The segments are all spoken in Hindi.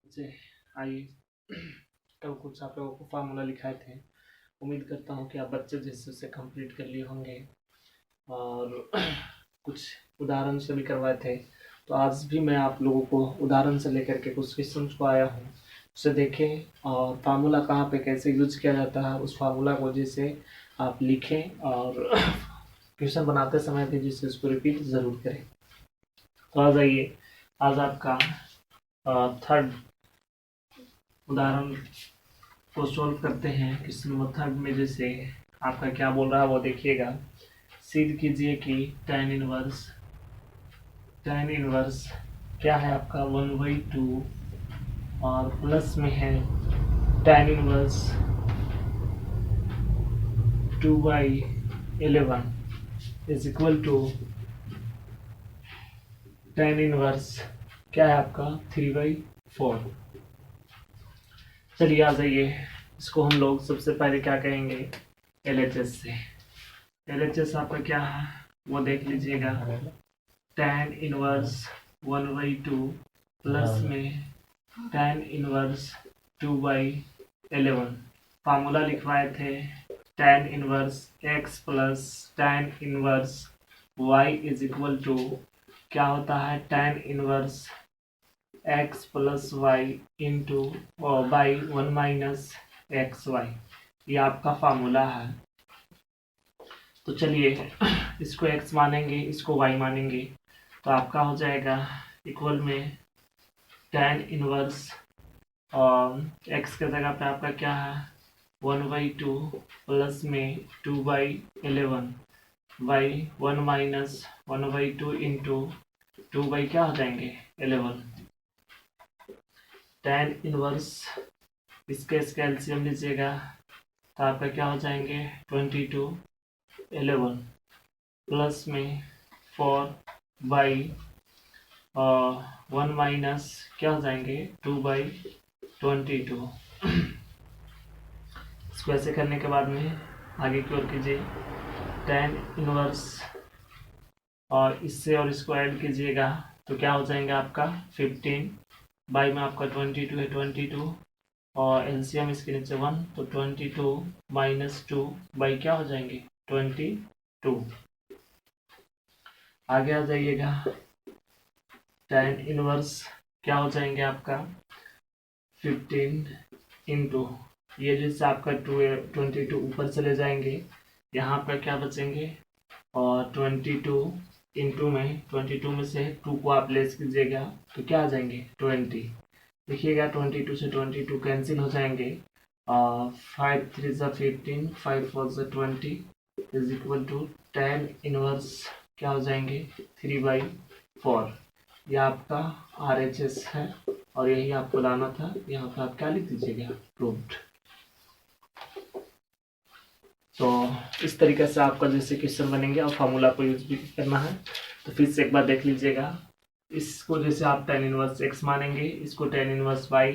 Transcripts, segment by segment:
जी, आइए कल कुछ आप लोगों को फार्मूला लिखाए थे। उम्मीद करता हूँ कि आप बच्चे जैसे उसे कंप्लीट कर लिए होंगे और कुछ उदाहरण से भी करवाए थे। तो आज भी मैं आप लोगों को उदाहरण से लेकर के कुछ क्वेश्चन को आया हूँ, उसे देखें और फार्मूला कहाँ पे कैसे यूज किया जाता है उस फार्मूला को जैसे आप लिखें और क्वेश्चन बनाते समय भी जिससे उसको रिपीट ज़रूर करें। तो आ जाइए, आज आपका थर्ड उदाहरण को सॉल्व करते हैं। क्वेश्चन नंबर थर्ड में जैसे आपका क्या बोल रहा है वो देखिएगा। सिद्ध कीजिए कि tan इनवर्स क्या है आपका 1/2 और प्लस में है tan inverse 2/11 is equal to tan inverse क्या है आपका 3/4। चलिए आ जाइए, इसको हम लोग सबसे पहले क्या कहेंगे LHS से। LHS आपका क्या है वो देख लीजिएगा। tan इनवर्स 1/2 प्लस में tan इनवर्स 2/11। फार्मूला लिखवाए थे tan inverse x plus tan inverse y is equal to क्या होता है tan inverse x plus y into by 1 minus x y. ये आपका फार्मूला है। तो चलिए इसको x मानेंगे, इसको y मानेंगे, तो आपका हो जाएगा इक्वल में tan इनवर्स x के जगह पे आपका क्या है 1/2 प्लस में 2/11 बाई 1 माइनस 1/2 इंटू 2 बाई क्या हो जाएंगे 11। tan इनवर्स इसके एलसीएम लीजिएगा तो आपका क्या हो जाएंगे 22 11 प्लस में 4/1 माइनस क्या हो जाएंगे 2/22। इसको ऐसे करने के बाद में आगे की ओर कीजिए tan इनवर्स और इससे और इसको ऐड कीजिएगा तो क्या हो जाएगा आपका 15 बाई में आपका 22 है 22 और एलसीएम इसके नीचे 1 तो 22 माइनस 2 बाई क्या हो जाएंगे 22। आगे आ जाइएगा tan इनवर्स क्या हो जाएंगे आपका 15 इंटू ये जैसे आपका 22 ऊपर चले जाएंगे, यहाँ पर क्या बचेंगे और 22 इंटू में 22 में से 2 को आप लेस कीजिएगा तो क्या आ जाएंगे 20। देखिएगा 22 से 22 कैंसिल हो जाएंगे और 5 3 ज़ा 15 5 4 ज़ा 20 is equal to tan inverse क्या हो जाएंगे 3/4। यह आपका RHS है और यही आपको लाना था। यहाँ पर आप क्या लिख दीजिएगा प्रूव्ड। तो इस तरीके से आपका जैसे क्वेश्चन बनेंगे और फार्मूला को यूज भी करना है। तो फिर से एक बार देख लीजिएगा, इसको जैसे आप tan इनवर्स x मानेंगे, इसको tan इनवर्स y,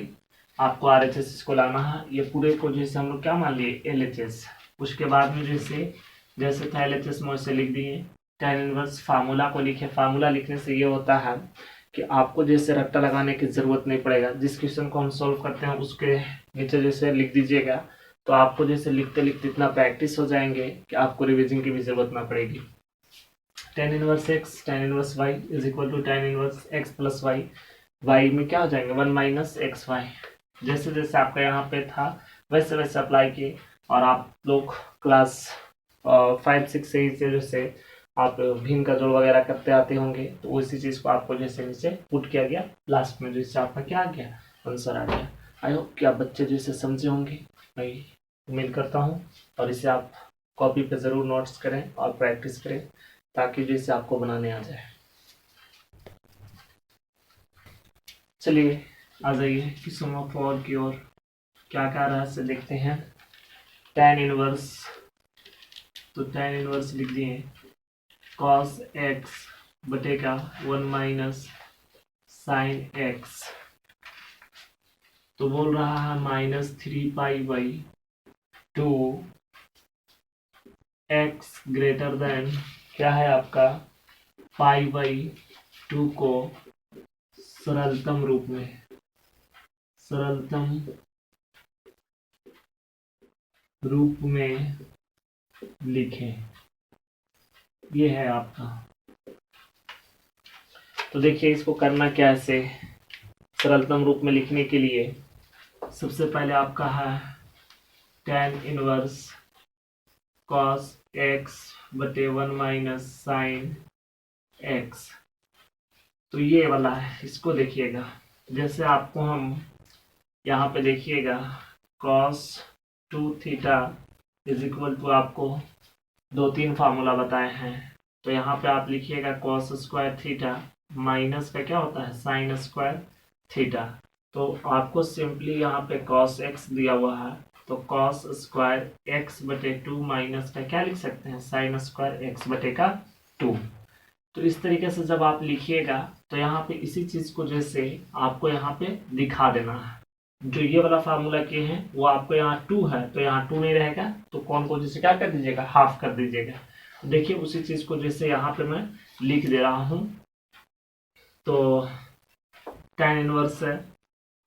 आपको RHS इसको लाना है। ये पूरे को जैसे हम लोग क्या मान लिए LHS। उसके बाद में जैसे था LHS में वैसे लिख दिए tan इनवर्स फार्मूला को लिखे। फार्मूला लिखने से ये होता है कि आपको जैसे रट्टा लगाने की जरूरत नहीं पड़ेगा। जिस क्वेश्चन को हम सॉल्व करते हैं उसके नीचे जैसे लिख दीजिएगा तो आपको जैसे लिखते लिखते इतना प्रैक्टिस हो जाएंगे कि आपको रिवीजन की भी जरूरत ना पड़ेगी। tan inverse x tan inverse y is equal to tan inverse x plus y। y में क्या हो जाएंगे 1 माइनस एक्स वाई। जैसे जैसे आपका यहाँ पे था वैसे वैसे अप्लाई किए और आप लोग क्लास 5 6 से ही से जैसे आप भिन्न का जोड़ वगैरह करते आते होंगे तो उसी चीज़ को आपको जैसे नीचे पुट किया गया लास्ट में, जिससे आपका क्या आ गया आंसर आ गया। आई होप कि आप बच्चे जैसे समझे होंगे, मैं उम्मीद करता हूँ। और इसे आप कॉपी पे ज़रूर नोट्स करें और प्रैक्टिस करें ताकि जैसे आपको बनाने आ जाए। चलिए आ जाइए क्वेश्चन नंबर 4 की ओर। क्या क्या रहा है देखते हैं। tan इनवर्स, तो tan इनवर्स लिख दिए cos x बटेगा 1 माइनस साइन x। तो बोल रहा है -3π/2 x ग्रेटर देन क्या है आपका π/2 को सरलतम रूप में सरलतम रूप में लिखें, ये है आपका। तो देखिए इसको करना क्या है, से सरलतम रूप में लिखने के लिए सबसे पहले आपका है tan इनवर्स cos x बटे 1 माइनस साइन x। तो ये वाला है, इसको देखिएगा। जैसे आपको हम यहाँ पे देखिएगा cos 2 theta is equal to आपको 2-3 फार्मूला बताए हैं। तो यहाँ पे आप लिखिएगा cos स्क्वायर थीटा माइनस का क्या होता है साइन स्क्वायर थीटा। तो आपको सिंपली यहाँ पे cos x दिया हुआ है, तो cos स्क्वायर x बटे 2 माइनस का क्या लिख सकते हैं साइन स्क्वायर x बटे का 2। तो इस तरीके से जब आप लिखिएगा तो यहाँ पे इसी चीज को जैसे आपको यहाँ पे दिखा देना है। जो ये वाला फार्मूला के हैं वो आपको यहाँ 2 है, तो यहाँ 2 नहीं रहेगा, तो कौन को जैसे क्या कर दीजिएगा हाफ कर दीजिएगा। तो देखिए उसी चीज को जैसे यहाँ पे मैं लिख दे रहा हूँ। तो tan इनवर्स है,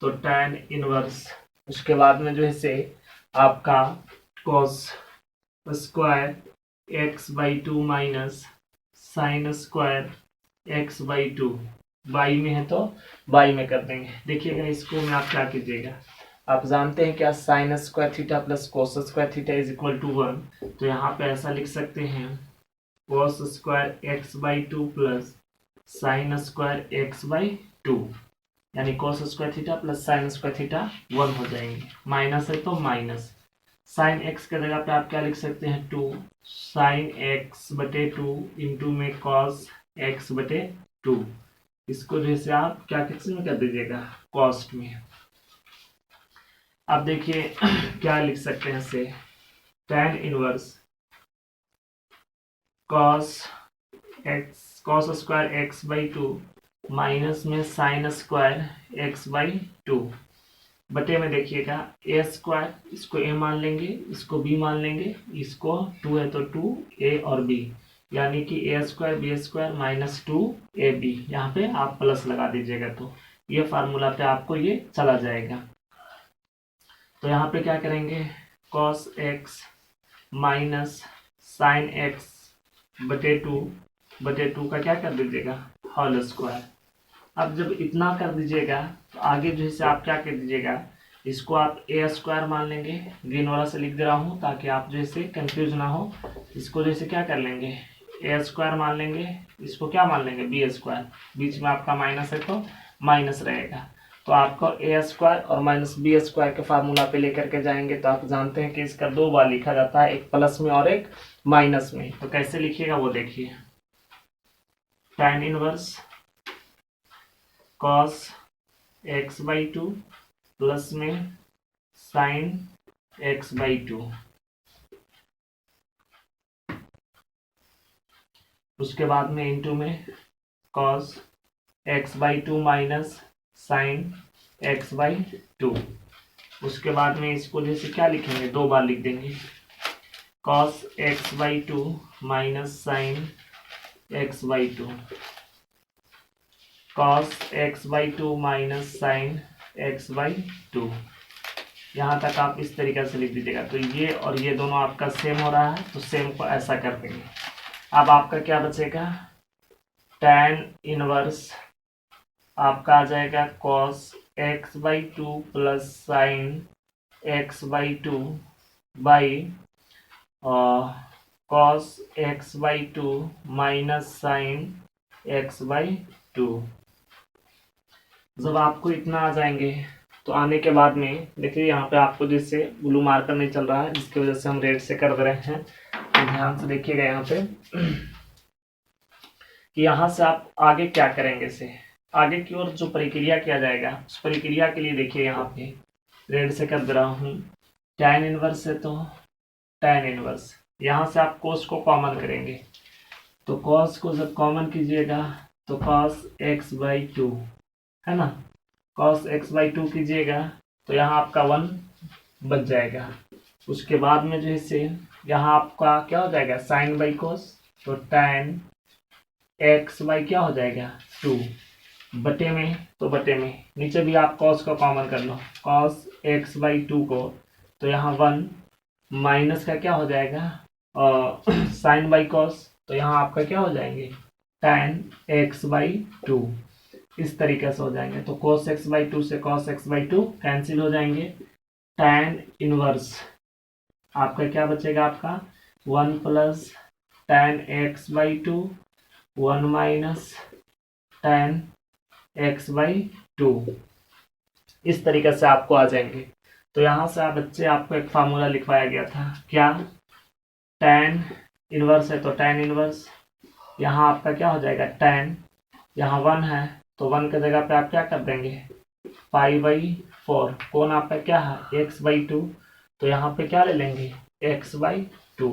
तो tan इनवर्स, उसके बाद में जो है से आपका cos square x by 2 minus sign square x by 2, by में है तो बाई में कर देंगे। देखिएगा इसको में आप क्या कीजिएगा, आप जानते हैं क्या sine square theta plus cos square theta is equal to 1। तो यहाँ पे ऐसा लिख सकते हैं cos square x by 2 plus sine square x by 2, यानी cos square theta plus sine square theta 1 हो जाएंगे। माइनस है तो माइनस, साइन x के जगह पे आप क्या लिख सकते हैं 2 साइन x बटे 2 इंटू में cos x बटे 2। इसको जैसे आप क्या किस में कर दीजिएगा कॉस्ट में। अब देखिए क्या लिख सकते हैं से tan inverse cos square x by 2 minus में साइन स्क्वायर x बाई 2 बटे में देखिएगा ए स्क्वायर, इसको a मान लेंगे, इसको b मान लेंगे, इसको 2 है तो 2a और b, यानी कि A square B square minus 2ab। यहाँ पे आप प्लस लगा दीजिएगा तो ये फार्मूला पे आपको ये चला जाएगा। तो यहाँ पे क्या करेंगे cos x minus sine x बटे 2 का क्या कर दीजिएगा होल स्क्वायर। अब जब इतना कर दीजिएगा तो आगे जो है आप क्या कर दीजिएगा, इसको आप ए स्क्वायर मान लेंगे, ग्रीन वाला से लिख दे रहा हूँ ताकि आप जैसे कंफ्यूज ना हो। इसको जैसे क्या कर लेंगे ए स्क्वायर मान लेंगे, इसको क्या मान लेंगे बी स्क्वायर, बीच में आपका माइनस है तो माइनस रहेगा। तो आपको ए स्क्वायर और माइनस बी स्क्वायर के फार्मूला पे लेकर के जाएंगे। तो आप जानते हैं कि इसका 2 बार लिखा जाता है, एक प्लस में और एक माइनस में। तो कैसे लिखिएगा वो देखिए, tan inverse cos x by 2 plus में साइन x बाई 2, उसके बाद में इंटू में cos x by 2 minus sine x by 2। उसके बाद में इसको जैसे क्या लिखेंगे 2 बार लिख देंगे cos x by 2 minus sine x by 2, cos x by 2 minus sine x by 2। यहाँ तक आप इस तरीके से लिख दीजिएगा। तो ये और ये दोनों आपका सेम हो रहा है, तो सेम को ऐसा कर देंगे। अब आपका क्या बचेगा tan इनवर्स आपका आ जाएगा cos x by 2 plus sine x by 2 by cos x by 2 minus sine x by 2। जब आपको इतना आ जाएंगे तो आने के बाद में देखिए यहाँ पे आपको जैसे ब्लू मार्कर नहीं चल रहा है, जिसकी वजह से हम रेड से कर दे रहे हैं। तो ध्यान से देखिएगा यहाँ पे कि यहाँ से आप आगे क्या करेंगे, से आगे की ओर जो प्रक्रिया किया जाएगा उस प्रक्रिया के लिए देखिए यहाँ पे रेड से कर दे रहा हूँ। tan इनवर्स है तो tan इनवर्स, यहाँ से आप cos को कॉमन करेंगे, तो cos को जब कॉमन कीजिएगा तो cos x बाई 2 है ना, cos x बाई 2 कीजिएगा तो यहाँ आपका 1 बच जाएगा। उसके बाद में जो है से यहाँ आपका क्या हो जाएगा साइन बाई cos, तो tan x बाई क्या हो जाएगा 2 बटे में, तो बटे में नीचे भी आप कॉस को कॉमन कर लो, कॉस x/2 को, तो यहाँ 1 माइनस का क्या हो जाएगा साइन बाई कॉस, तो यहाँ आपका क्या हो जाएंगे tan x/2, इस तरीके से हो जाएंगे। तो cos x/2 से cos x/2 कैंसिल हो जाएंगे। tan इनवर्स आपका क्या बचेगा, आपका 1 plus tan x/2 1 minus tan x/2, इस तरीके से आपको आ जाएंगे। तो यहाँ से आप बच्चे आपको एक फार्मूला लिखवाया गया था, क्या tan इनवर्स है तो tan इनवर्स, यहाँ आपका क्या हो जाएगा tan, यहाँ 1 है तो 1 की जगह पे आप क्या कर देंगे π/4, कौन आपका क्या है x/2, तो यहाँ पे क्या ले लेंगे x/2।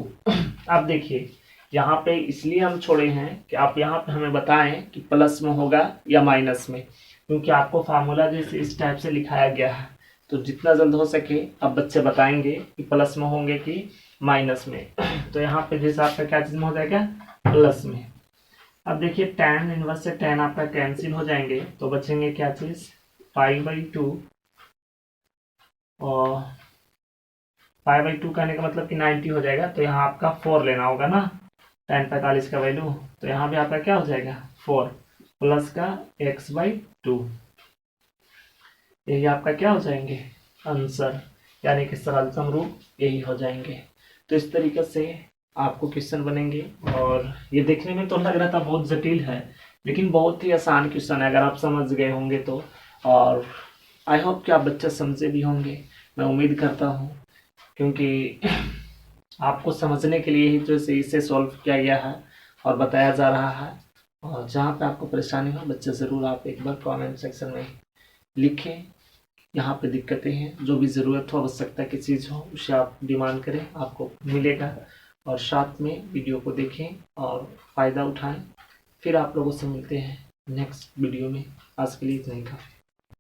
अब देखिए यहाँ पे इसलिए हम छोड़े हैं कि आप यहाँ पे हमें बताएं कि प्लस में होगा या माइनस में, क्योंकि आपको फार्मूला जैसे इस टाइप से लिखाया गया है, तो जितना जल्द हो सके अब बच्चे बताएंगे कि प्लस में होंगे कि माइनस में। तो यहाँ पे जैसे आपका क्या चीज में हो जाएगा प्लस में। अब देखिए tan इनवर्स से tan आपका कैंसिल हो जाएंगे, तो बचेंगे क्या चीज π/2, और π/2 कहने का मतलब कि 90 हो जाएगा, तो यहाँ आपका 4 लेना होगा ना, tan 45 का वैल्यू, तो यहाँ भी आपका क्या हो जाएगा 4 प्लस का x/2, यही आपका क्या हो जाएंगे आंसर, यानी कि सरलतम रूप यही हो जाएंगे। तो इस तरीके से आपको क्वेश्चन बनेंगे, और ये देखने में तो लग रहा था बहुत जटिल है, लेकिन बहुत ही आसान क्वेश्चन है अगर आप समझ गए होंगे तो। और आई होप कि आप बच्चे समझे भी होंगे, मैं उम्मीद करता हूँ, क्योंकि आपको समझने के लिए ही जो इसे सॉल्व किया गया है और बताया जा रहा है। और जहाँ पे आपको परेशानी हो बच्चे ज़रूर आप एक बार कमेंट सेक्शन में लिखें, यहाँ पे दिक्कतें हैं, जो भी ज़रूरत हो आवश्यकता की चीज़ हो उसे आप डिमांड करें, आपको मिलेगा। और साथ में वीडियो को देखें और फ़ायदा उठाएं। फिर आप लोगों से मिलते हैं नेक्स्ट वीडियो में। आज के लिए इतना ही काफ़ी।